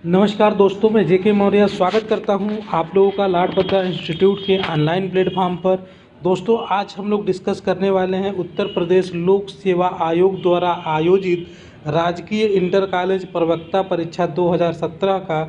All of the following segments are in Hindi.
नमस्कार दोस्तों, मैं जेके मौर्य स्वागत करता हूं आप लोगों का लाड बग्गा इंस्टीट्यूट के ऑनलाइन प्लेटफॉर्म पर। दोस्तों, आज हम लोग डिस्कस करने वाले हैं उत्तर प्रदेश लोक सेवा आयोग द्वारा आयोजित राजकीय इंटर कॉलेज प्रवक्ता परीक्षा 2017 का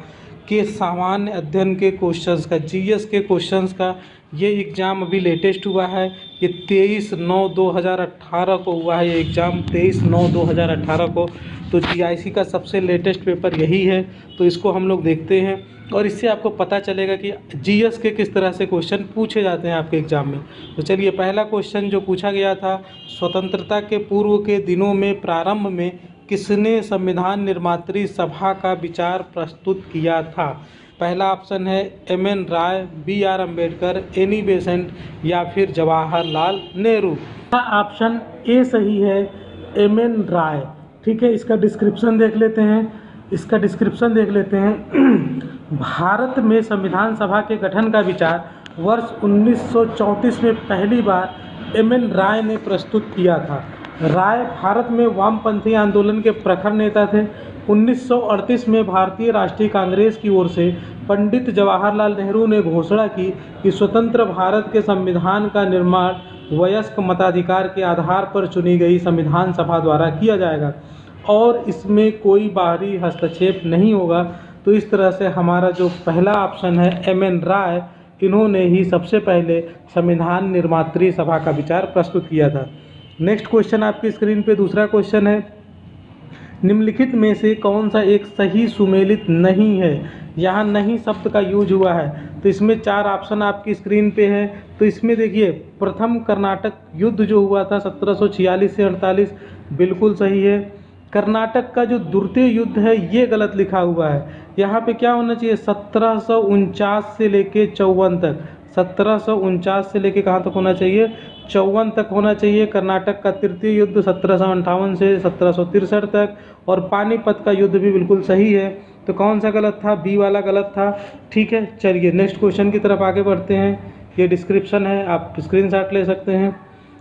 के सामान्य अध्ययन के क्वेश्चंस का, जीएस के क्वेश्चंस का। ये एग्ज़ाम अभी लेटेस्ट हुआ है। ये 23/9/2018 को हुआ है। ये एग्ज़ाम 23/9/2018 को। तो जीआईसी का सबसे लेटेस्ट पेपर यही है। तो इसको हम लोग देखते हैं और इससे आपको पता चलेगा कि जीएस के किस तरह से क्वेश्चन पूछे जाते हैं आपके एग्ज़ाम में। तो चलिए, पहला क्वेश्चन जो पूछा गया था, स्वतंत्रता के पूर्व के दिनों में प्रारंभ में किसने संविधान निर्मात्री सभा का विचार प्रस्तुत किया था? पहला ऑप्शन है एम.एन. राय, बी.आर. अम्बेडकर, एनी बेसेंट या फिर जवाहरलाल नेहरू। ऑप्शन ए सही है, एम.एन. राय। ठीक है, इसका डिस्क्रिप्शन देख लेते हैं। भारत में संविधान सभा के गठन का विचार वर्ष 1934 में पहली बार एम.एन. राय ने प्रस्तुत किया था। राय भारत में वामपंथी आंदोलन के प्रखर नेता थे। 1938 में भारतीय राष्ट्रीय कांग्रेस की ओर से पंडित जवाहरलाल नेहरू ने घोषणा की कि स्वतंत्र भारत के संविधान का निर्माण वयस्क मताधिकार के आधार पर चुनी गई संविधान सभा द्वारा किया जाएगा और इसमें कोई बाहरी हस्तक्षेप नहीं होगा। तो इस तरह से हमारा जो पहला ऑप्शन है एम.एन. राय, इन्होंने ही सबसे पहले संविधान निर्मात्री सभा का विचार प्रस्तुत किया था। नेक्स्ट क्वेश्चन आपकी स्क्रीन पे दूसरा क्वेश्चन है, निम्नलिखित में से कौन सा एक सही सुमेलित नहीं है? यहाँ नहीं शब्द का यूज हुआ है। तो इसमें 4 ऑप्शन आपकी स्क्रीन पे है। तो इसमें देखिए, प्रथम कर्नाटक युद्ध जो हुआ था 1746 से 48, बिल्कुल सही है। कर्नाटक का जो द्वितीय युद्ध है ये गलत लिखा हुआ है। यहाँ पे क्या होना चाहिए, 1749 से लेके 54 तक। 1749 से लेके कहाँ तक होना चाहिए, 54 तक होना चाहिए। कर्नाटक का तृतीय युद्ध 1758 से 1763 तक। और पानीपत का युद्ध भी बिल्कुल सही है। तो कौन सा गलत था, बी वाला गलत था। ठीक है, चलिए नेक्स्ट क्वेश्चन की तरफ आगे बढ़ते हैं। ये डिस्क्रिप्शन है, आप स्क्रीनशॉट ले सकते हैं।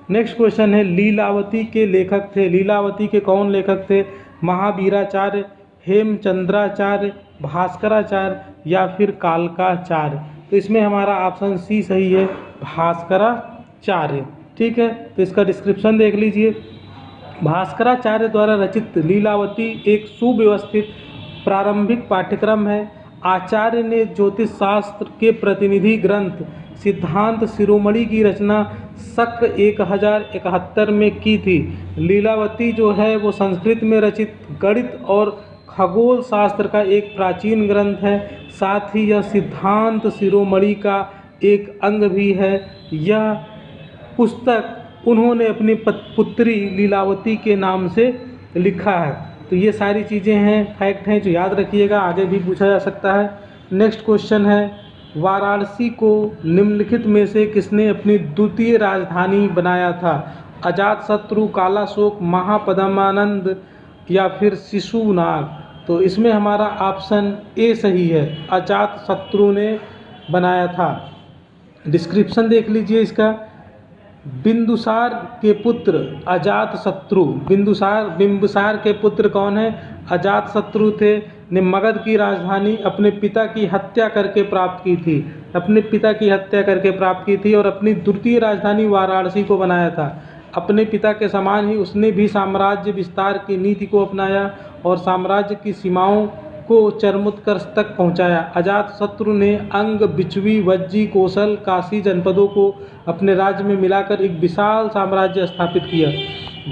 नेक्स्ट क्वेश्चन है, लीलावती के लेखक थे। लीलावती के कौन लेखक थे? महावीराचार्य, हेमचंद्राचार्य, भास्कराचार्य या फिर कालकाचार्य। तो इसमें हमारा ऑप्शन सी सही है, भास्कराचार्य। ठीक है, तो इसका डिस्क्रिप्शन देख लीजिए। भास्कराचार्य द्वारा रचित लीलावती एक सुव्यवस्थित प्रारंभिक पाठ्यक्रम है। आचार्य ने ज्योतिष शास्त्र के प्रतिनिधि ग्रंथ सिद्धांत शिरोमणि की रचना शक 1071 में की थी। लीलावती जो है वो संस्कृत में रचित गणित और खगोल शास्त्र का एक प्राचीन ग्रंथ है। साथ ही यह सिद्धांत शिरोमणि का एक अंग भी है। यह पुस्तक उन्होंने अपनी पुत्री लीलावती के नाम से लिखा है। तो ये सारी चीज़ें हैं, फैक्ट हैं जो याद रखिएगा, आगे भी पूछा जा सकता है। नेक्स्ट क्वेश्चन है, वाराणसी को निम्नलिखित में से किसने अपनी द्वितीय राजधानी बनाया था? अजातशत्रु, कालाशोक, महापद्मानंद या फिर शिशुनाग। तो इसमें हमारा ऑप्शन ए सही है, अजातशत्रु ने बनाया था। डिस्क्रिप्शन देख लीजिए इसका। बिंदुसार के पुत्र अजातशत्रु, बिंदुसार के पुत्र कौन है? अजातशत्रु थे। ने मगध की राजधानी अपने पिता की हत्या करके प्राप्त की थी और अपनी द्वितीय राजधानी वाराणसी को बनाया था। अपने पिता के समान ही उसने भी साम्राज्य विस्तार की नीति को अपनाया और साम्राज्य की सीमाओं को चरमोत्कर्ष तक पहुंचाया। अजातशत्रु ने अंग, बिचवी, वज्जी, कौशल, काशी जनपदों को अपने राज्य में मिलाकर एक विशाल साम्राज्य स्थापित किया।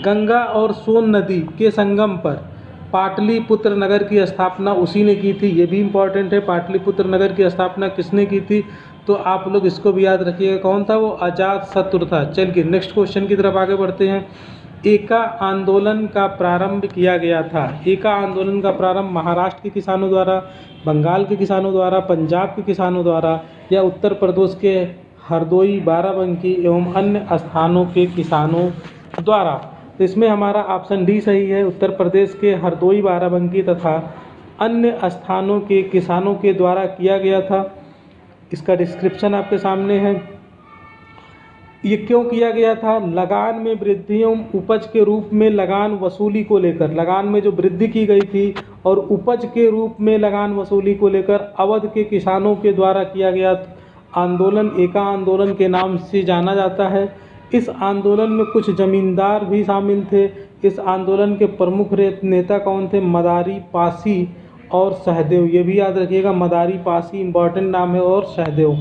गंगा और सोन नदी के संगम पर पाटलिपुत्र नगर की स्थापना उसी ने की थी। ये भी इम्पॉर्टेंट है, पाटलिपुत्र नगर की स्थापना किसने की थी? तो आप लोग इसको भी याद रखिएगा, कौन था वो? अजातशत्रु था। चलिए नेक्स्ट क्वेश्चन की तरफ आगे बढ़ते हैं। एका आंदोलन का प्रारंभ किया गया था। एका आंदोलन का प्रारंभ महाराष्ट्र के किसानों द्वारा, बंगाल के किसानों द्वारा, पंजाब के किसानों द्वारा या उत्तर प्रदेश के हरदोई, बाराबंकी एवं अन्य स्थानों के किसानों द्वारा। तो इसमें हमारा ऑप्शन डी सही है, उत्तर प्रदेश के हरदोई, बाराबंकी तथा अन्य स्थानों के किसानों के द्वारा किया गया था। इसका डिस्क्रिप्शन आपके सामने है। ये क्यों किया गया था? लगान में वृद्धि एवं उपज के रूप में लगान वसूली को लेकर, लगान में जो वृद्धि की गई थी और उपज के रूप में लगान वसूली को लेकर अवध के किसानों के द्वारा किया गया आंदोलन एका आंदोलन के नाम से जाना जाता है। इस आंदोलन में कुछ जमींदार भी शामिल थे। इस आंदोलन के प्रमुख नेता कौन थे? मदारी पासी और सहदेव। ये भी याद रखिएगा, मदारी पासी इंपॉर्टेंट नाम है और सहदेव।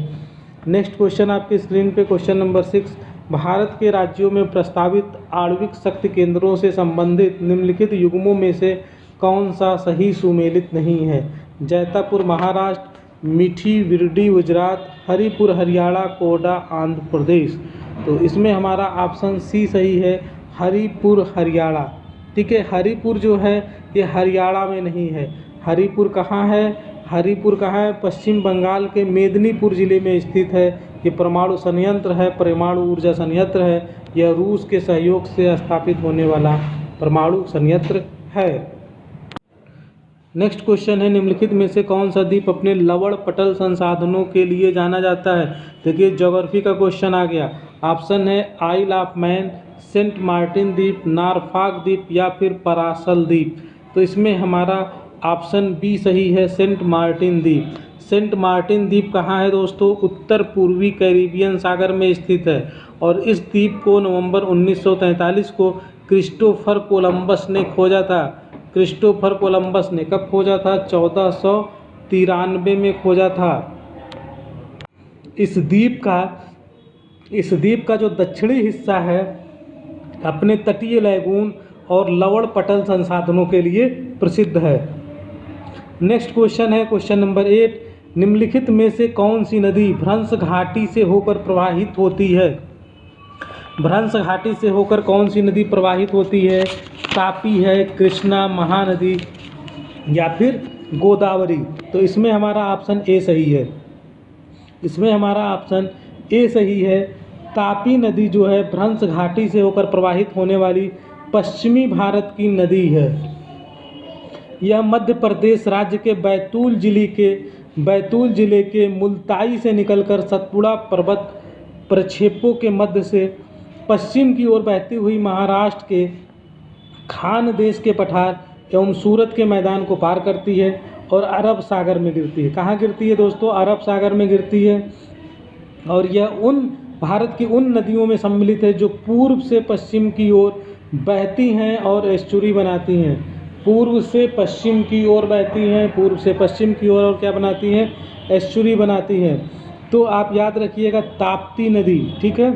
नेक्स्ट क्वेश्चन आपकी स्क्रीन पे क्वेश्चन नंबर 6, भारत के राज्यों में प्रस्तावित आणविक शक्ति केंद्रों से संबंधित निम्नलिखित युग्मों में से कौन सा सही सुमेलित नहीं है? जैतापुर महाराष्ट्र, मीठी विरडी गुजरात, हरिपुर हरियाणा, कोडा आंध्र प्रदेश। तो इसमें हमारा ऑप्शन सी सही है, हरिपुर हरियाणा। ठीक है, हरिपुर जो है ये हरियाणा में नहीं है। हरिपुर कहाँ है? हरिपुर कहाँ है? पश्चिम बंगाल के मेदिनीपुर ज़िले में स्थित है। ये परमाणु संयंत्र है, परमाणु ऊर्जा संयंत्र है। यह रूस के सहयोग से स्थापित होने वाला परमाणु संयंत्र है। नेक्स्ट क्वेश्चन है, निम्नलिखित में से कौन सा द्वीप अपने लवण पटल संसाधनों के लिए जाना जाता है? देखिए ज्योग्राफी का क्वेश्चन आ गया। ऑप्शन है आइल ऑफ मैन, सेंट मार्टिन द्वीप, नॉरफॉक द्वीप या फिर परासल द्वीप। तो इसमें हमारा ऑप्शन बी सही है, सेंट मार्टिन द्वीप। सेंट मार्टिन द्वीप कहाँ है दोस्तों? उत्तर पूर्वी कैरिबियन सागर में स्थित है और इस द्वीप को नवंबर 1943 को क्रिस्टोफर कोलंबस ने खोजा था। क्रिस्टोफर कोलंबस ने कब खोजा था? 1493 में खोजा था। इस द्वीप का जो दक्षिणी हिस्सा है अपने तटीय लैगून और लवण पटल संसाधनों के लिए प्रसिद्ध है। नेक्स्ट क्वेश्चन है क्वेश्चन नंबर 8, निम्नलिखित में से कौन सी नदी भ्रंश घाटी से होकर प्रवाहित होती है? भ्रंश घाटी से होकर कौन सी नदी प्रवाहित होती है? तापी है, कृष्णा, महानदी या फिर गोदावरी। तो इसमें हमारा ऑप्शन ए सही है। इसमें हमारा ऑप्शन ए सही है। तापी नदी जो है भ्रंश घाटी से होकर प्रवाहित होने वाली पश्चिमी भारत की नदी है। यह मध्य प्रदेश राज्य के बैतूल जिले के मुल्ताई से निकलकर सतपुड़ा पर्वत प्रक्षेपों के मध्य से पश्चिम की ओर बहती हुई महाराष्ट्र के खानदेश के पठार एवं सूरत के मैदान को पार करती है और अरब सागर में गिरती है। कहाँ गिरती है दोस्तों? अरब सागर में गिरती है। और यह भारत की उन नदियों में सम्मिलित है जो पूर्व से पश्चिम की ओर बहती हैं और एस्चुरी बनाती हैं। पूर्व से पश्चिम की ओर बहती हैं, पूर्व से पश्चिम की ओर और क्या बनाती हैं? एस्चुरी बनाती हैं। तो आप याद रखिएगा ताप्ती नदी। ठीक है,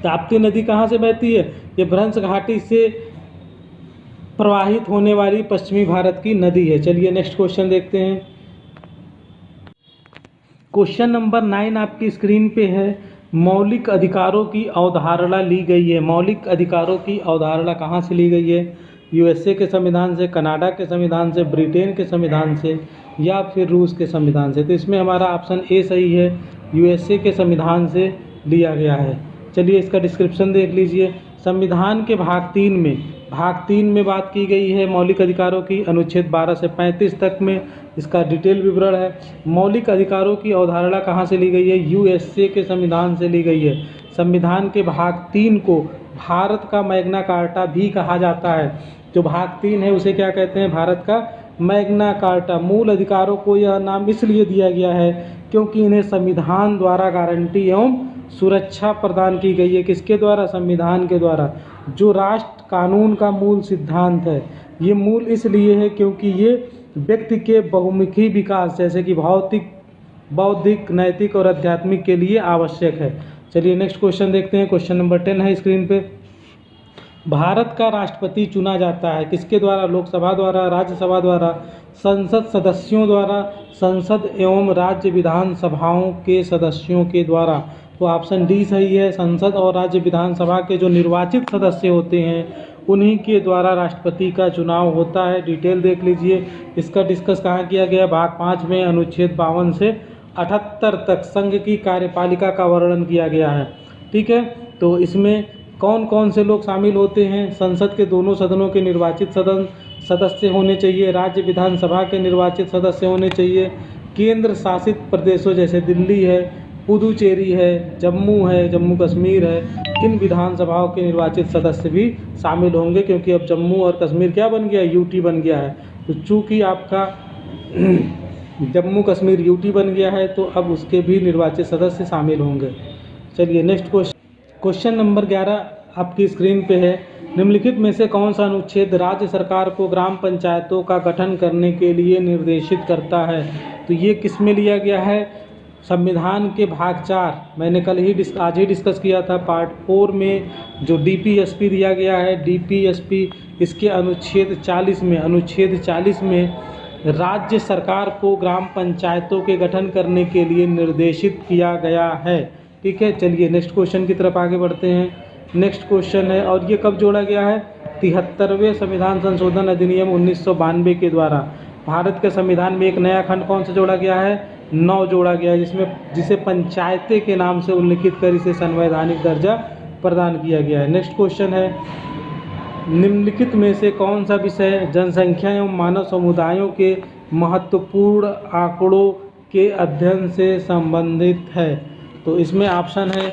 ताप्ती नदी कहाँ से बहती है? ये भ्रंश घाटी से प्रवाहित होने वाली पश्चिमी भारत की नदी है। चलिए नेक्स्ट क्वेश्चन देखते हैं। क्वेश्चन नंबर 9 आपकी स्क्रीन पे है। मौलिक अधिकारों की अवधारणा ली गई है। मौलिक अधिकारों की अवधारणा कहाँ से ली गई है? यूएसए के संविधान से, कनाडा के संविधान से, ब्रिटेन के संविधान से या फिर रूस के संविधान से। तो इसमें हमारा ऑप्शन ए सही है, यूएसए के संविधान से लिया गया है। चलिए इसका डिस्क्रिप्शन देख लीजिए। संविधान के भाग 3 में बात की गई है मौलिक अधिकारों की। अनुच्छेद 12 से 35 तक में इसका डिटेल विवरण है। मौलिक अधिकारों की अवधारणा कहाँ से ली गई है? यूएसए के संविधान से ली गई है। संविधान के भाग 3 को भारत का मैग्ना कार्टा भी कहा जाता है। जो भाग 3 है उसे क्या कहते हैं? भारत का मैग्ना कार्टा। मूल अधिकारों को यह नाम इसलिए दिया गया है क्योंकि इन्हें संविधान द्वारा गारंटी एवं सुरक्षा प्रदान की गई है। किसके द्वारा? संविधान के द्वारा। जो राष्ट्र कानून का मूल सिद्धांत है, ये मूल इसलिए है क्योंकि ये व्यक्ति के बहुमुखी विकास जैसे कि भौतिक, बौद्धिक, नैतिक और आध्यात्मिक के लिए आवश्यक है। चलिए नेक्स्ट क्वेश्चन देखते हैं। क्वेश्चन नंबर 10 है स्क्रीन पे। भारत का राष्ट्रपति चुना जाता है किसके द्वारा? लोकसभा द्वारा, राज्यसभा द्वारा, संसद सदस्यों द्वारा, संसद एवं राज्य विधानसभाओं के सदस्यों के द्वारा। तो ऑप्शन डी सही है। संसद और राज्य विधानसभा के जो निर्वाचित सदस्य होते हैं उन्हीं के द्वारा राष्ट्रपति का चुनाव होता है। डिटेल देख लीजिए। इसका डिस्कस कहाँ किया गया? भाग 5 में अनुच्छेद 52 से 78 तक संघ की कार्यपालिका का वर्णन किया गया है। ठीक है, तो इसमें कौन कौन से लोग शामिल होते हैं? संसद के दोनों सदनों के निर्वाचित सदस्य होने चाहिए, राज्य विधानसभा के निर्वाचित सदस्य होने चाहिए, केंद्र शासित प्रदेशों जैसे दिल्ली है, पुदुचेरी है, जम्मू है, जम्मू कश्मीर है, इन विधानसभाओं के निर्वाचित सदस्य भी शामिल होंगे, क्योंकि अब जम्मू और कश्मीर क्या बन गया, यूटी बन गया है। तो चूँकि आपका जम्मू कश्मीर यूटी बन गया है, तो अब उसके भी निर्वाचित सदस्य शामिल होंगे। चलिए नेक्स्ट क्वेश्चन नंबर 11 आपकी स्क्रीन पे है। निम्नलिखित में से कौन सा अनुच्छेद राज्य सरकार को ग्राम पंचायतों का गठन करने के लिए निर्देशित करता है? तो ये किस में लिया गया है? संविधान के भाग 4, मैंने कल ही आज ही डिस्कस किया था, पार्ट 4 में जो डीपीएसपी दिया गया है, डीपीएसपी इसके अनुच्छेद 40 में राज्य सरकार को ग्राम पंचायतों के गठन करने के लिए निर्देशित किया गया है। ठीक है, चलिए नेक्स्ट क्वेश्चन की तरफ आगे बढ़ते हैं। नेक्स्ट क्वेश्चन है, और ये कब जोड़ा गया है? 73वें संविधान संशोधन अधिनियम 1992 के द्वारा भारत के संविधान में एक नया खंड कौन सा जोड़ा गया है? 9 जोड़ा गया है, जिसे पंचायतें के नाम से उल्लिखित कर इसे संवैधानिक दर्जा प्रदान किया गया है। नेक्स्ट क्वेश्चन है, निम्नलिखित में से कौन सा विषय जनसंख्या एवं मानव समुदायों के महत्वपूर्ण आंकड़ों के अध्ययन से संबंधित है? तो इसमें ऑप्शन है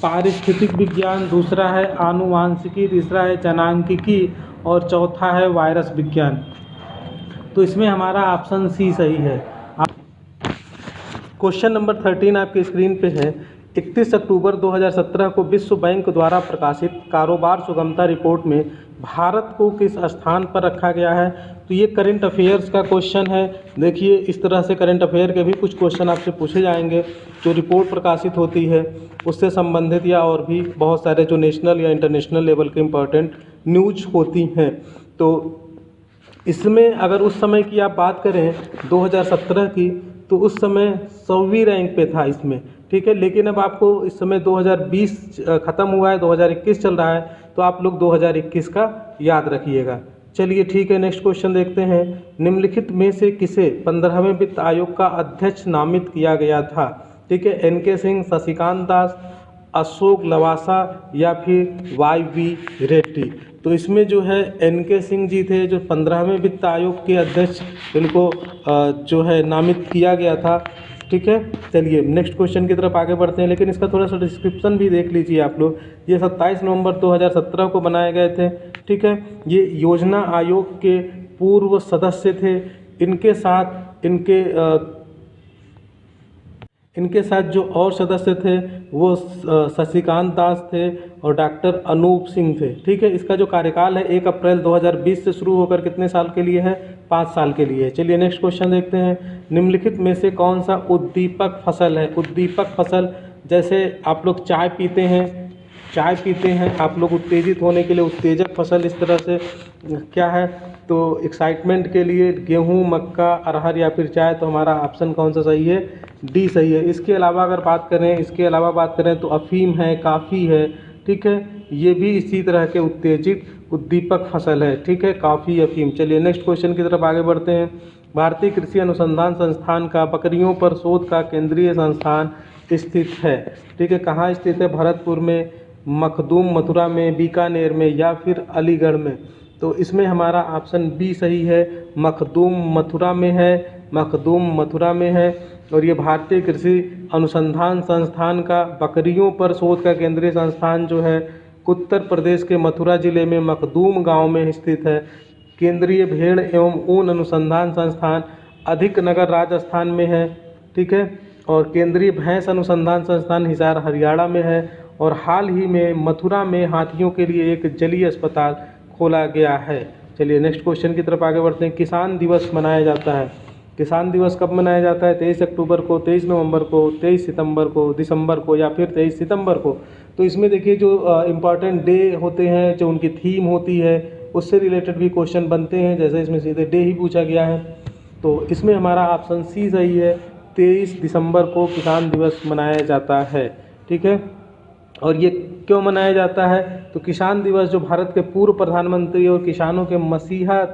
पारिस्थितिक विज्ञान, दूसरा है आनुवांशिकी, तीसरा है जनांकिकी और चौथा है वायरस विज्ञान। तो इसमें हमारा ऑप्शन सी सही है। क्वेश्चन नंबर 13 आपकी स्क्रीन पे है। 31 अक्टूबर 2017 को विश्व बैंक द्वारा प्रकाशित कारोबार सुगमता रिपोर्ट में भारत को किस स्थान पर रखा गया है? तो ये करंट अफेयर्स का क्वेश्चन है। देखिए, इस तरह से करंट अफेयर के भी कुछ क्वेश्चन आपसे पूछे जाएंगे। जो रिपोर्ट प्रकाशित होती है उससे संबंधित या और भी बहुत सारे जो नेशनल या इंटरनेशनल लेवल के इम्पोर्टेंट न्यूज होती हैं। तो इसमें अगर उस समय की आप बात करें 2017 की, तो उस समय 100वीं रैंक पे था इसमें। ठीक है, लेकिन अब आपको इस समय 2020 ख़त्म हुआ है, 2021 चल रहा है, तो आप लोग 2021 का याद रखिएगा। चलिए ठीक है, नेक्स्ट क्वेश्चन देखते हैं। निम्नलिखित में से किसे 15वें वित्त आयोग का अध्यक्ष नामित किया गया था? ठीक है, एनके सिंह, शशिकांत दास, अशोक लवासा या फिर वाई.वी. रेड्डी। तो इसमें जो है एनके सिंह जी थे, जो 15वें वित्त आयोग के अध्यक्ष, इनको जो है नामित किया गया था। ठीक है, चलिए नेक्स्ट क्वेश्चन की तरफ आगे बढ़ते हैं, लेकिन इसका थोड़ा सा डिस्क्रिप्शन भी देख लीजिए आप लोग। ये 27 नवंबर 2017 को बनाए गए थे। ठीक है, ये योजना आयोग के पूर्व सदस्य थे। इनके साथ जो और सदस्य थे वो शशिकांत दास थे और डॉक्टर अनूप सिंह थे। ठीक है, इसका जो कार्यकाल है 1 अप्रैल 2020 से शुरू होकर कितने साल के लिए है? 5 साल के लिए। चलिए नेक्स्ट क्वेश्चन देखते हैं। निम्नलिखित में से कौन सा उद्दीपक फसल है? उद्दीपक फसल, जैसे आप लोग चाय पीते हैं आप लोग उत्तेजित होने के लिए उत्तेजक फसल, इस तरह से क्या है? तो एक्साइटमेंट के लिए गेहूँ, मक्का, अरहर या फिर चाय। तो हमारा ऑप्शन कौन सा सही है? डी सही है। इसके अलावा बात करें तो अफीम है, काफ़ी है। ठीक है, ये भी इसी तरह के उत्तेजित उद्दीपक फसल है। ठीक है, काफ़ी, अफीम। चलिए नेक्स्ट क्वेश्चन की तरफ आगे बढ़ते हैं। भारतीय कृषि अनुसंधान संस्थान का बकरियों पर शोध का केंद्रीय संस्थान स्थित है। ठीक है, कहाँ स्थित है? भरतपुर में, मखदूम मथुरा में, बीकानेर में या फिर अलीगढ़ में। तो इसमें हमारा ऑप्शन बी सही है, मखदूम मथुरा में है। और ये भारतीय कृषि अनुसंधान संस्थान का बकरियों पर शोध का केंद्रीय संस्थान जो है उत्तर प्रदेश के मथुरा जिले में मखदूम गांव में स्थित है। केंद्रीय भेड़ एवं ऊन अनुसंधान संस्थान अधिक नगर राजस्थान में है। ठीक है, और केंद्रीय भैंस अनुसंधान संस्थान हिसार हरियाणा में है। और हाल ही में मथुरा में हाथियों के लिए एक जलीय अस्पताल खोला गया है। चलिए नेक्स्ट क्वेश्चन की तरफ आगे बढ़ते हैं। किसान दिवस मनाया जाता है। किसान दिवस कब मनाया जाता है? 23 अक्टूबर को, 23 नवंबर को, 23 सितंबर को, दिसंबर को या फिर 23 सितंबर को। तो इसमें देखिए जो इम्पॉर्टेंट डे होते हैं, जो उनकी थीम होती है, उससे रिलेटेड भी क्वेश्चन बनते हैं। जैसे इसमें सीधे डे ही पूछा गया है, तो इसमें हमारा ऑप्शन सी सही है। 23 दिसंबर को किसान दिवस मनाया जाता है। ठीक है, और ये क्यों मनाया जाता है? तो किसान दिवस जो भारत के पूर्व प्रधानमंत्री और किसानों के मसीहा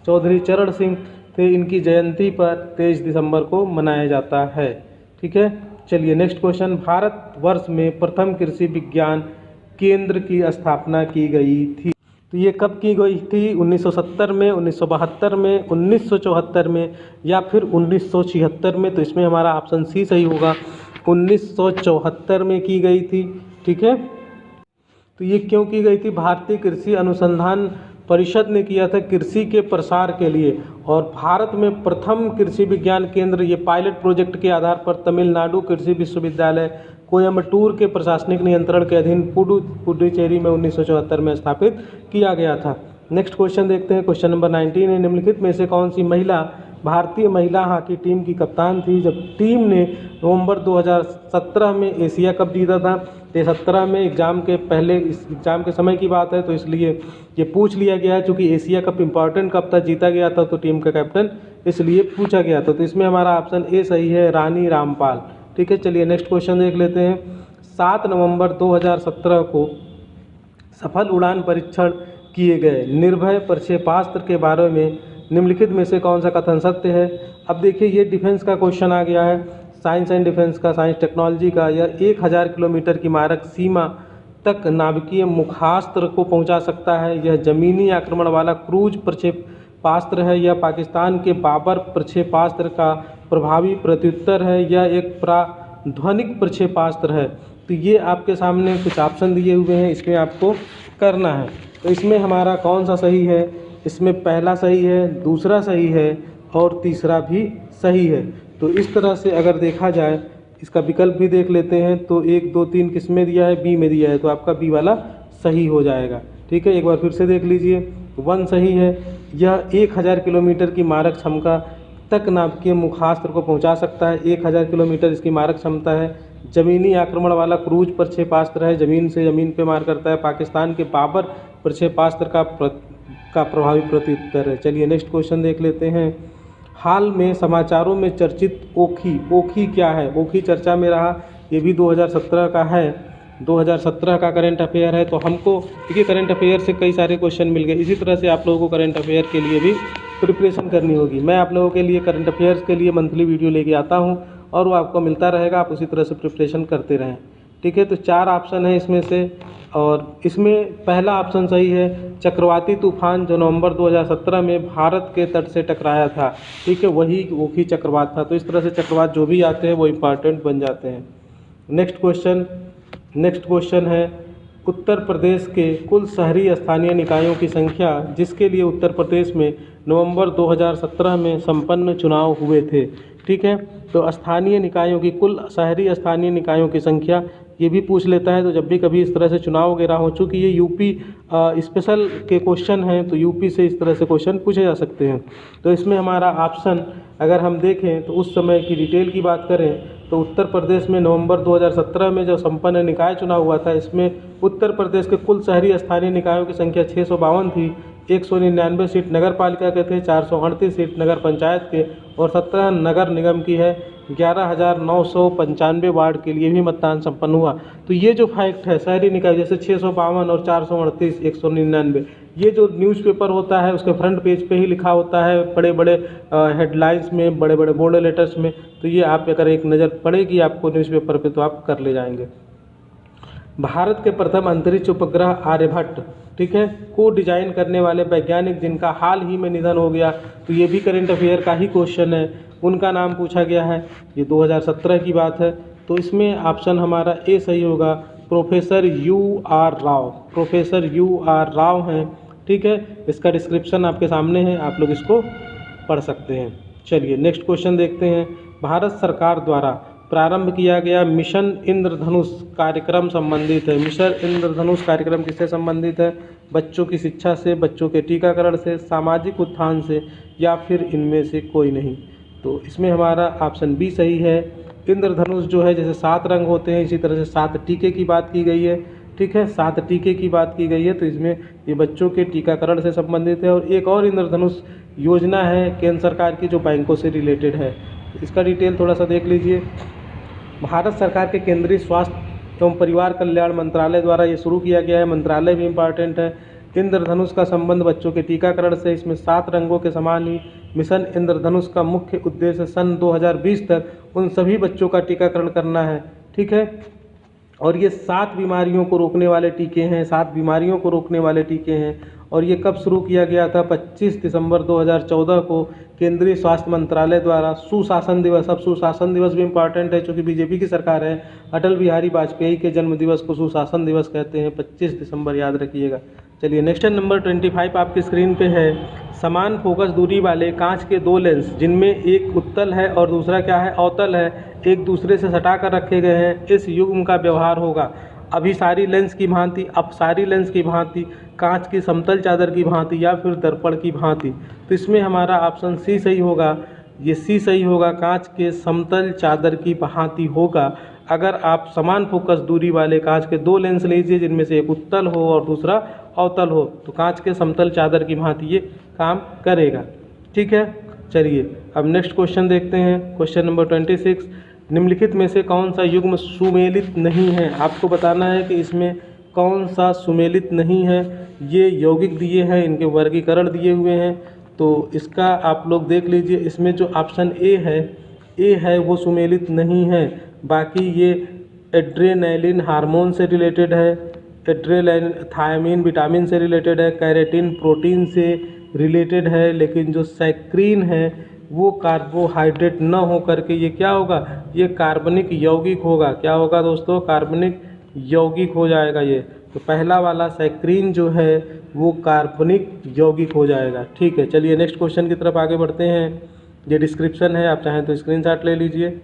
चौधरी चरण सिंह थे, इनकी जयंती पर 23 दिसंबर को मनाया जाता है। ठीक है, चलिए नेक्स्ट क्वेश्चन। भारतवर्ष में प्रथम कृषि विज्ञान केंद्र की स्थापना की गई थी। तो ये कब की गई थी? 1970 में, 1972 में, 1974 में या फिर 1976 में। तो इसमें हमारा ऑप्शन सी सही होगा। 1974 में की गई थी। ठीक है, तो ये क्यों की गई थी? भारतीय कृषि अनुसंधान परिषद ने किया था कृषि के प्रसार के लिए। और भारत में प्रथम कृषि विज्ञान केंद्र ये पायलट प्रोजेक्ट के आधार पर तमिलनाडु कृषि विश्वविद्यालय कोयम्बटूर के प्रशासनिक नियंत्रण के अधीन पुडुचेरी में 1974 में स्थापित किया गया था। नेक्स्ट क्वेश्चन देखते हैं। क्वेश्चन नंबर 19 है, निम्नलिखित में से कौन सी महिला भारतीय महिला हॉकी टीम की कप्तान थी जब टीम ने नवंबर 2017 में एशिया कप जीता था? 2017 में एग्ज़ाम के पहले, इस एग्ज़ाम के समय की बात है, तो इसलिए ये पूछ लिया गया है। चूँकि एशिया कप इम्पॉर्टेंट कप था, जीता गया था, तो टीम का कैप्टन इसलिए पूछा गया था। तो इसमें हमारा ऑप्शन ए सही है, रानी रामपाल। ठीक है, चलिए नेक्स्ट क्वेश्चन देख लेते हैं। 7 नवंबर 2017 को सफल उड़ान परीक्षण किए गए निर्भय प्रक्षेपास्त्र के बारे में निम्नलिखित में से कौन सा कथन सत्य है? अब देखिए, ये डिफेंस का क्वेश्चन आ गया है, साइंस एंड डिफेंस का, साइंस टेक्नोलॉजी का। यह 1000 किलोमीटर की मारक सीमा तक नाभिकीय मुखास्त्र को पहुंचा सकता है। यह जमीनी आक्रमण वाला क्रूज प्रक्षेपास्त्र है। यह पाकिस्तान के बाबर प्रक्षेपास्त्र का प्रभावी प्रत्युत्तर है। यह एक प्राध्वनिक प्रक्षेपास्त्र है। तो ये आपके सामने कुछ ऑप्शन दिए हुए हैं, इसमें आपको करना है। तो इसमें हमारा कौन सा सही है? इसमें पहला सही है, दूसरा सही है और तीसरा भी सही है। तो इस तरह से अगर देखा जाए, इसका विकल्प भी देख लेते हैं। तो 1 2 3 किस में दिया है? बी में दिया है, तो आपका बी वाला सही हो जाएगा। ठीक है, एक बार फिर से देख लीजिए। 1 सही है, यह 1000 किलोमीटर की मारक क्षमता तक नाभिकीय मुखास्त्र को पहुंचा सकता है। 1000 किलोमीटर इसकी मारक क्षमता है। ज़मीनी आक्रमण वाला क्रूज प्रक्षेपास्त्र है, ज़मीन से ज़मीन पे मार करता है। पाकिस्तान के बाबर प्रक्षेपास्त्र का प्रभावी प्रत्युत्तर है। चलिए नेक्स्ट क्वेश्चन देख लेते हैं। हाल में समाचारों में चर्चित ओखी क्या है? ओखी चर्चा में रहा, ये भी 2017 का है, 2017 का करंट अफेयर है। तो हमको देखिए, करंट अफेयर से कई सारे क्वेश्चन मिल गए। इसी तरह से आप लोगों को करंट अफेयर के लिए भी प्रिपरेशन करनी होगी। मैं आप लोगों के लिए करंट अफेयर्स के लिए मंथली वीडियो लेके आता हूँ और वो आपको मिलता रहेगा, आप उसी तरह से प्रिपरेशन करते रहें। ठीक है, तो 4 ऑप्शन है इसमें से, और इसमें पहला ऑप्शन सही है, चक्रवाती तूफान जो नवंबर 2017 में भारत के तट से टकराया था। ठीक है, वही ओखी चक्रवात था। तो इस तरह से चक्रवात जो भी आते हैं वो इम्पॉर्टेंट बन जाते हैं। नेक्स्ट क्वेश्चन है, उत्तर प्रदेश के कुल शहरी स्थानीय निकायों की संख्या जिसके लिए उत्तर प्रदेश में नवंबर 2017 में संपन्न चुनाव हुए थे। ठीक है, तो स्थानीय निकायों की कुल शहरी स्थानीय निकायों की संख्या ये भी पूछ लेता है। तो जब भी कभी इस तरह से चुनाव वगैरह हो, चूँकि ये यूपी स्पेशल के क्वेश्चन हैं, तो यूपी से इस तरह से क्वेश्चन पूछे जा सकते हैं। तो इसमें हमारा ऑप्शन अगर हम देखें तो उस समय की डिटेल की बात करें तो उत्तर प्रदेश में नवंबर 2017 में जो संपन्न निकाय चुनाव हुआ था, इसमें उत्तर प्रदेश के कुल शहरी स्थानीय निकायों की संख्या 652 थी। 199 सीट नगर पालिका के थे, 438 सीट नगर पंचायत के और 17 नगर निगम की है। 11,995 वार्ड के लिए भी मतदान संपन्न हुआ। तो ये जो फैक्ट है, शहरी निकाय जैसे 652 और 438, 199, ये जो न्यूज़पेपर होता है उसके फ्रंट पेज पे ही लिखा होता है, बड़े बड़े हेडलाइंस में, बड़े बड़े बोल्ड लेटर्स में। तो ये आप अगर एक नज़र पड़ेगी आपको न्यूज़पेपर पे तो आप कर ले जाएंगे। भारत के प्रथम अंतरिक्ष उपग्रह आर्यभट्ट, ठीक है, को डिजाइन करने वाले वैज्ञानिक जिनका हाल ही में निधन हो गया, तो ये भी करंट अफेयर का ही क्वेश्चन है, उनका नाम पूछा गया है। ये 2017 की बात है। तो इसमें ऑप्शन हमारा ए सही होगा, professor U.R. Rao. Professor U.R. Rao हैं। ठीक है, इसका डिस्क्रिप्शन आपके सामने है, आप लोग इसको पढ़ सकते हैं। चलिए नेक्स्ट क्वेश्चन देखते हैं। भारत सरकार द्वारा प्रारंभ किया गया मिशन इंद्रधनुष कार्यक्रम संबंधित है। मिशन इंद्रधनुष कार्यक्रम किससे संबंधित है? बच्चों की शिक्षा से, बच्चों के टीकाकरण से, सामाजिक उत्थान से, या फिर इनमें से कोई नहीं। तो इसमें हमारा ऑप्शन बी सही है। इंद्रधनुष जो है, जैसे 7 रंग होते हैं, इसी तरह से 7 टीके की बात की गई है। ठीक है, 7 टीके की बात की गई है, तो इसमें ये बच्चों के टीकाकरण से संबंधित है। और एक और इंद्रधनुष योजना है केंद्र सरकार की जो बैंकों से रिलेटेड है। इसका डिटेल थोड़ा सा देख लीजिए। भारत सरकार के केंद्रीय स्वास्थ्य एवं परिवार कल्याण मंत्रालय द्वारा ये शुरू किया गया है। मंत्रालय भी इम्पॉर्टेंट है। इंद्रधनुष का संबंध बच्चों के टीकाकरण से, इसमें 7 रंगों के समान ही मिशन इंद्रधनुष का मुख्य उद्देश्य सन 2020 तक उन सभी बच्चों का टीकाकरण करना है। ठीक है, और ये 7 बीमारियों को रोकने वाले टीके हैं, 7 बीमारियों को रोकने वाले टीके हैं। और ये कब शुरू किया गया था? 25 दिसंबर 2014 को केंद्रीय स्वास्थ्य मंत्रालय द्वारा सुशासन दिवस, अब सुशासन दिवस भी इम्पॉर्टेंट है क्योंकि बीजेपी की सरकार है, अटल बिहारी वाजपेयी के जन्म दिवस को सुशासन दिवस कहते हैं, 25 दिसंबर याद रखिएगा। चलिए नेक्स्ट नंबर 25 आपकी स्क्रीन पे है। समान फोकस दूरी वाले कांच के दो लेंस जिनमें एक उत्तल है और दूसरा क्या है? अवतल है, एक दूसरे से सटा कर रखे गए हैं, इस युग्म का व्यवहार होगा अभिसारी लेंस की भांति, अपसारी लेंस की भांति, कांच की समतल चादर की भांति या फिर दर्पण की भांति। तो इसमें हमारा ऑप्शन सी सही होगा, ये सी सही होगा, कांच के समतल चादर की भांति होगा। अगर आप समान फोकस दूरी वाले कांच के दो लेंस लीजिए जिनमें से एक उत्तल हो और दूसरा अवतल हो तो कांच के समतल चादर की भांति ये काम करेगा। ठीक है, चलिए अब नेक्स्ट क्वेश्चन देखते हैं। क्वेश्चन नंबर 26, निम्नलिखित में से कौन सा युग्म सुमेलित नहीं है? आपको बताना है कि इसमें कौन सा सुमेलित नहीं है। ये यौगिक दिए हैं, इनके वर्गीकरण दिए हुए हैं, तो इसका आप लोग देख लीजिए। इसमें जो ऑप्शन ए है वो सुमेलित नहीं है। बाकी ये एड्रेनलिन हार्मोन से रिलेटेड है, एड्रेनलिन थायमिन विटामिन से रिलेटेड है, कैरेटिन प्रोटीन से रिलेटेड है, लेकिन जो सैक्रीन है वो कार्बोहाइड्रेट न हो करके ये क्या होगा? ये कार्बनिक यौगिक होगा। क्या होगा दोस्तों? कार्बनिक यौगिक हो जाएगा ये। तो पहला वाला सैक्रीन जो है वो कार्बनिक यौगिक हो जाएगा। ठीक है, चलिए नेक्स्ट क्वेश्चन की तरफ आगे बढ़ते हैं। ये डिस्क्रिप्शन है, आप चाहें तो स्क्रीनशॉट ले लीजिए।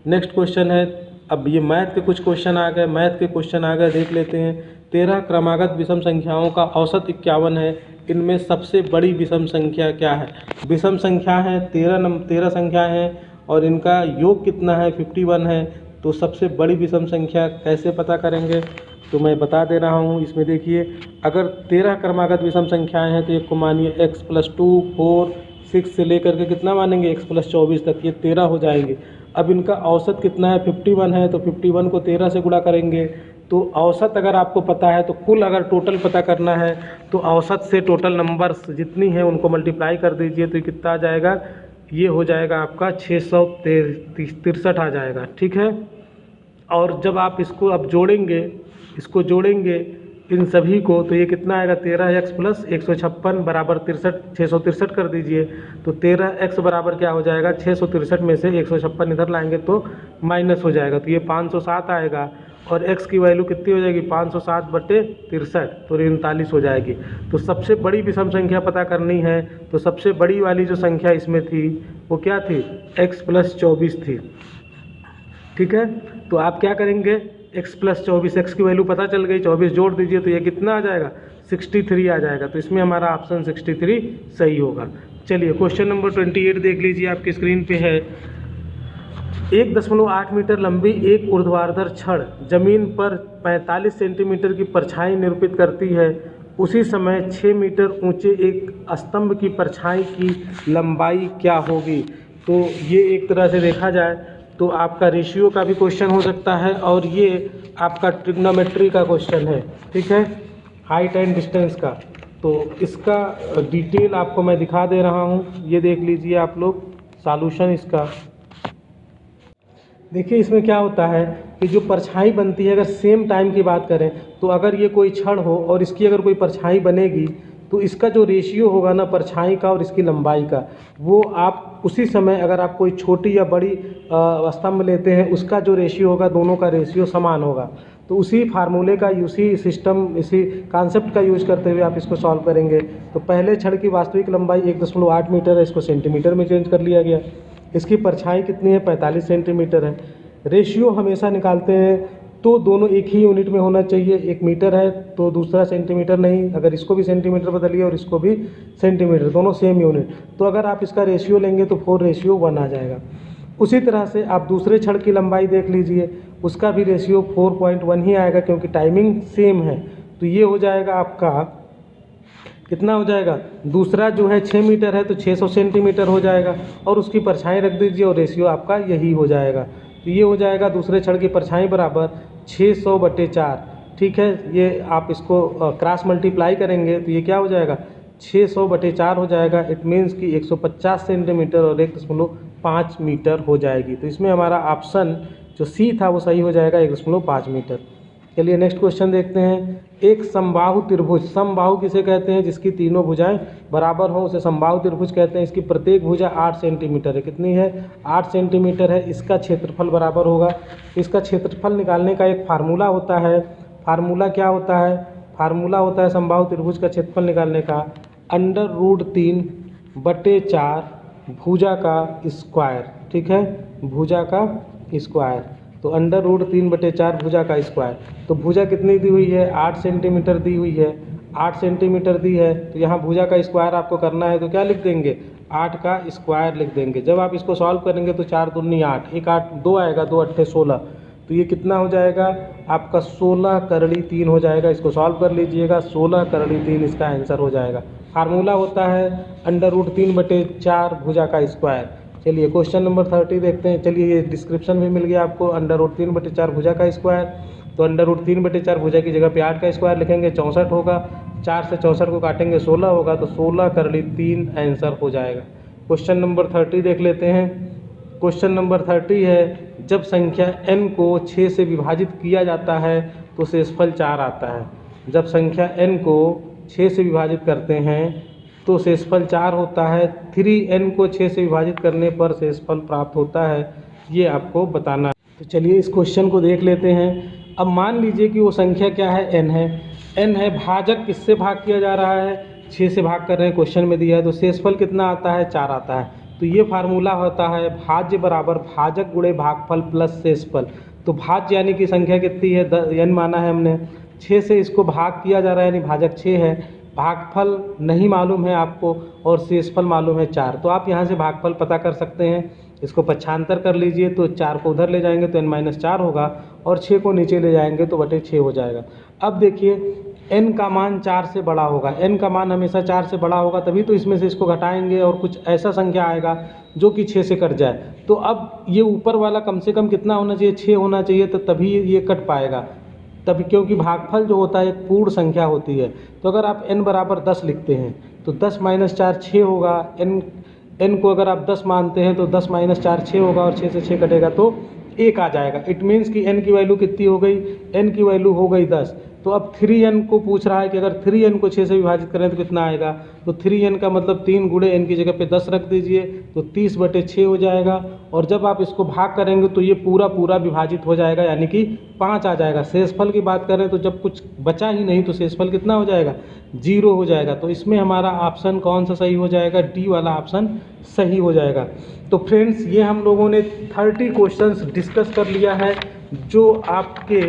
नेक्स्ट क्वेश्चन है, अब ये मैथ के कुछ क्वेश्चन आ गए, मैथ के क्वेश्चन आ गए, देख लेते हैं। 13 क्रमागत विषम संख्याओं का औसत 51 है, इनमें सबसे बड़ी विषम संख्या क्या है? विषम संख्या है 13 संख्या है और इनका योग कितना है? 51 है। तो सबसे बड़ी विषम संख्या कैसे पता करेंगे? तो मैं बता दे रहा हूँ। इसमें देखिए, अगर 13 क्रमागत विषम संख्याएं हैं तो एक को मानिए x+2, 4, 6 से लेकर के कितना मानेंगे x+24 तक, ये 13 हो जाएंगे। अब इनका औसत कितना है? 51 है, तो 51 को 13 से गुणा करेंगे तो औसत अगर आपको पता है तो कुल अगर टोटल पता करना है तो औसत से टोटल नंबर्स जितनी है उनको मल्टीप्लाई कर दीजिए तो कितना आ जाएगा? ये हो जाएगा आपका 663 आ जाएगा। ठीक है, और जब आप इसको अब जोड़ेंगे इन सभी को तो ये कितना आएगा? 13x + 156 बराबर 663 कर दीजिए तो 13x बराबर क्या हो जाएगा? 663 में से 156 इधर लाएंगे तो माइनस हो जाएगा, तो ये 507 आएगा और x की वैल्यू कितनी हो जाएगी? 507/63 तो 39 हो जाएगी। तो सबसे बड़ी विषम संख्या पता करनी है तो सबसे बड़ी वाली जो संख्या इसमें थी वो क्या थी? x+24 थी। ठीक है, तो आप क्या करेंगे? x+24, x की वैल्यू पता चल गई, 24 जोड़ दीजिए तो ये कितना आ जाएगा? 63 आ जाएगा। तो इसमें हमारा ऑप्शन 63 सही होगा। चलिए क्वेश्चन नंबर 28 देख लीजिए, आपकी स्क्रीन पे है। 1.8 मीटर लंबी एक ऊर्ध्वाधर छड़ जमीन पर 45 सेंटीमीटर की परछाई निरूपित करती है। उसी समय 6 मीटर ऊंचे एक स्तंभ की परछाई की लंबाई क्या होगी? तो ये एक तरह से देखा जाए तो आपका रेशियो का भी क्वेश्चन हो सकता है और ये आपका ट्रिग्नोमेट्री का क्वेश्चन है। ठीक है, हाइट एंड डिस्टेंस का। तो इसका डिटेल आपको मैं दिखा दे रहा हूँ, ये देख लीजिए आप लोग सॉल्यूशन इसका। देखिए इसमें क्या होता है कि जो परछाई बनती है, अगर सेम टाइम की बात करें तो अगर ये कोई छड़ हो और इसकी अगर कोई परछाई बनेगी तो इसका जो रेशियो होगा ना परछाई का और इसकी लंबाई का, वो आप उसी समय अगर आप कोई छोटी या बड़ी स्तंभ लेते हैं उसका जो रेशियो होगा दोनों का रेशियो समान होगा। तो उसी फार्मूले का, उसी सिस्टम, इसी कॉन्सेप्ट का यूज़ करते हुए आप इसको सॉल्व करेंगे। तो पहले छड़ की वास्तविक लंबाई 1.8 मीटर है, इसको सेंटीमीटर में चेंज कर लिया गया। इसकी परछाई कितनी है? 45 सेंटीमीटर है। रेशियो हमेशा निकालते हैं तो दोनों एक ही यूनिट में होना चाहिए। एक मीटर है तो दूसरा सेंटीमीटर नहीं, अगर इसको भी सेंटीमीटर बदलिए और इसको भी सेंटीमीटर, दोनों सेम यूनिट। तो अगर आप इसका रेशियो लेंगे तो 4:1 आ जाएगा। उसी तरह से आप दूसरे छड़ की लंबाई देख लीजिए, उसका भी रेशियो 4.1 ही आएगा क्योंकि टाइमिंग सेम है। तो ये हो जाएगा आपका कितना हो जाएगा? दूसरा जो है 6 मीटर है तो 600 सेंटीमीटर हो जाएगा और उसकी परछाई रख दीजिए और रेशियो आपका यही हो जाएगा। तो ये हो जाएगा दूसरे छड़ की परछाई बराबर 600/4। ठीक है, ये आप इसको क्रॉस मल्टीप्लाई करेंगे तो ये क्या हो जाएगा? 600/4 हो जाएगा। इट मीन्स कि 150 सेंटीमीटर और 1.5 मीटर हो जाएगी। तो इसमें हमारा ऑप्शन जो सी था वो सही हो जाएगा, 1.5 मीटर। चलिए नेक्स्ट क्वेश्चन देखते हैं। एक समबाहु त्रिभुज, समबाहु किसे कहते हैं? जिसकी तीनों भुजाएं बराबर हों उसे समबाहु त्रिभुज कहते हैं। इसकी प्रत्येक भुजा 8 सेंटीमीटर है। कितनी है? 8 सेंटीमीटर है। इसका क्षेत्रफल बराबर होगा। इसका क्षेत्रफल निकालने का एक फार्मूला होता है। फार्मूला क्या होता है? फार्मूला होता है समबाहु त्रिभुज का क्षेत्रफल निकालने का √3/4 भुजा का स्क्वायर। ठीक है, भुजा का स्क्वायर। तो √3/4 भुजा का स्क्वायर। तो भुजा कितनी दी हुई है? 8 सेंटीमीटर दी हुई है। 8 सेंटीमीटर दी है तो यहाँ भुजा का स्क्वायर आपको करना है तो क्या लिख देंगे? 8 का स्क्वायर लिख देंगे। जब आप इसको सॉल्व करेंगे तो 4 दूनी 8, 1 8 2 आएगा, 2 8 16। तो ये कितना हो जाएगा आपका? 16√3 हो जाएगा। इसको सॉल्व कर लीजिएगा, 16√3 इसका आंसर हो जाएगा। फार्मूला होता है √3/4 भुजा का स्क्वायर। चलिए क्वेश्चन नंबर 30 देखते हैं। चलिए ये डिस्क्रिप्शन में मिल गया आपको, √3/4 भुजा का स्क्वायर। तो √3/4 भुजा की जगह पे 8 का स्क्वायर लिखेंगे, 64 होगा। 4 से 64 को काटेंगे 16 होगा, तो 16√3 आंसर हो जाएगा। क्वेश्चन नंबर 30 देख लेते हैं। क्वेश्चन नंबर 30 है, जब संख्या n को 6 से विभाजित किया जाता है तो शेषफल 4 आता है। जब संख्या n को 6 से विभाजित करते हैं तो शेषफल 4 होता है। 3n को 6 से विभाजित करने पर शेषफल प्राप्त होता है, ये आपको बताना है। तो चलिए इस क्वेश्चन को देख लेते हैं। अब मान लीजिए कि वो संख्या क्या है? n है। n है, भाजक किससे भाग किया जा रहा है? 6 से भाग कर रहे हैं, क्वेश्चन में दिया है। तो शेषफल कितना आता है? 4 आता है। तो ये फार्मूला होता है भाज्य बराबर भाजक गुणे भागफल प्लस शेषफल। तो भाज्य यानी कि संख्या कितनी है? n माना है हमने, 6 से इसको भाग किया जा रहा है, यानी भाजक 6 है। भागफल नहीं मालूम है आपको और शेषफल मालूम है 4। तो आप यहाँ से भागफल पता कर सकते हैं। इसको पक्षांतर कर लीजिए तो 4 को उधर ले जाएंगे तो n-4 होगा और 6 को नीचे ले जाएंगे तो बटे 6 हो जाएगा। अब देखिए n का मान 4 से बड़ा होगा। n का मान हमेशा 4 से बड़ा होगा, तभी तो इसमें से इसको घटाएंगे और कुछ ऐसा संख्या आएगा जो कि 6 से कट जाए। तो अब ये ऊपर वाला कम से कम कितना होना चाहिए? 6 होना चाहिए, तो तभी ये कट पाएगा। तभी, क्योंकि भागफल जो होता है एक पूर्ण संख्या होती है। तो अगर आप n बराबर 10 लिखते हैं तो 10 - 4 6 होगा। n को अगर आप 10 मानते हैं तो 10 - 4 6 होगा और 6 से 6 कटेगा तो 1 आ जाएगा। इट मीन्स कि n की वैल्यू कितनी हो गई? n की वैल्यू हो गई 10। तो अब 3n को पूछ रहा है कि अगर 3n को 6 से विभाजित करें तो कितना आएगा? तो 3n का मतलब 3 गुणे n की जगह पे 10 रख दीजिए तो 30/6 हो जाएगा। और जब आप इसको भाग करेंगे तो ये पूरा विभाजित हो जाएगा, यानी कि 5 आ जाएगा। शेषफल की बात करें तो जब कुछ बचा ही नहीं तो शेषफल कितना हो जाएगा? 0 हो जाएगा। तो इसमें हमारा ऑप्शन कौन सा सही हो जाएगा? डी वाला ऑप्शन सही हो जाएगा। तो फ्रेंड्स, ये हम लोगों ने 30 क्वेश्चंस डिस्कस कर लिया है जो आपके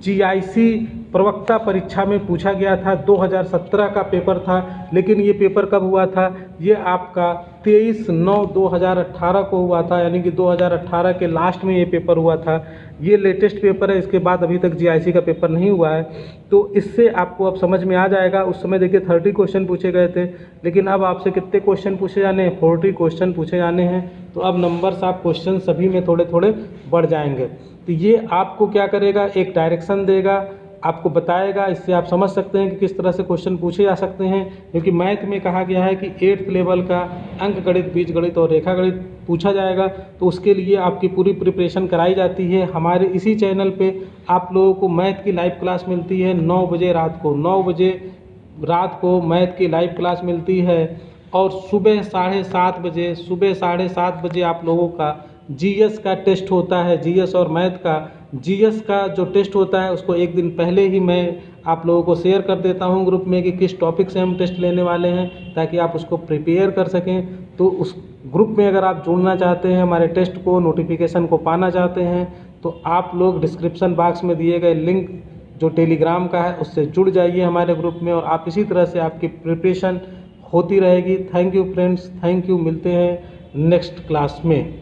GIC प्रवक्ता परीक्षा में पूछा गया था। 2017 का पेपर था, लेकिन ये पेपर कब हुआ था? ये आपका 23/9/2018 को हुआ था, यानी कि 2018 के लास्ट में ये पेपर हुआ था। ये लेटेस्ट पेपर है, इसके बाद अभी तक GIC का पेपर नहीं हुआ है। तो इससे आपको अब समझ में आ जाएगा। उस समय देखिए 30 क्वेश्चन पूछे गए थे, लेकिन अब आपसे कितने क्वेश्चन पूछे जाने हैं? 40 क्वेश्चन पूछे जाने हैं। तो अब नंबर्स आप क्वेश्चन सभी में थोड़े थोड़े बढ़ जाएंगे। तो ये आपको क्या करेगा? एक डायरेक्शन देगा, आपको बताएगा। इससे आप समझ सकते हैं कि किस तरह से क्वेश्चन पूछे जा सकते हैं, क्योंकि मैथ में कहा गया है कि 8th लेवल का अंक गणित, बीजगणित और रेखा गणित पूछा जाएगा। तो उसके लिए आपकी पूरी प्रिपरेशन कराई जाती है। हमारे इसी चैनल पे आप लोगों को मैथ की लाइव क्लास मिलती है 9 बजे रात को। 9 बजे रात को मैथ की लाइव क्लास मिलती है और सुबह 7:30 बजे आप लोगों का GS का टेस्ट होता है। GS और मैथ का GS का जो टेस्ट होता है उसको एक दिन पहले ही मैं आप लोगों को शेयर कर देता हूं ग्रुप में कि किस टॉपिक से हम टेस्ट लेने वाले हैं, ताकि आप उसको प्रिपेयर कर सकें। तो उस ग्रुप में अगर आप जुड़ना चाहते हैं, हमारे टेस्ट को, नोटिफिकेशन को पाना चाहते हैं, तो आप लोग डिस्क्रिप्शन बॉक्स में दिए गए लिंक जो टेलीग्राम का है उससे जुड़ जाइए हमारे ग्रुप में, और आप इसी तरह से आपकी प्रिपरेशन होती रहेगी। Thank you friends, thank you. मिलते हैं नेक्स्ट क्लास में।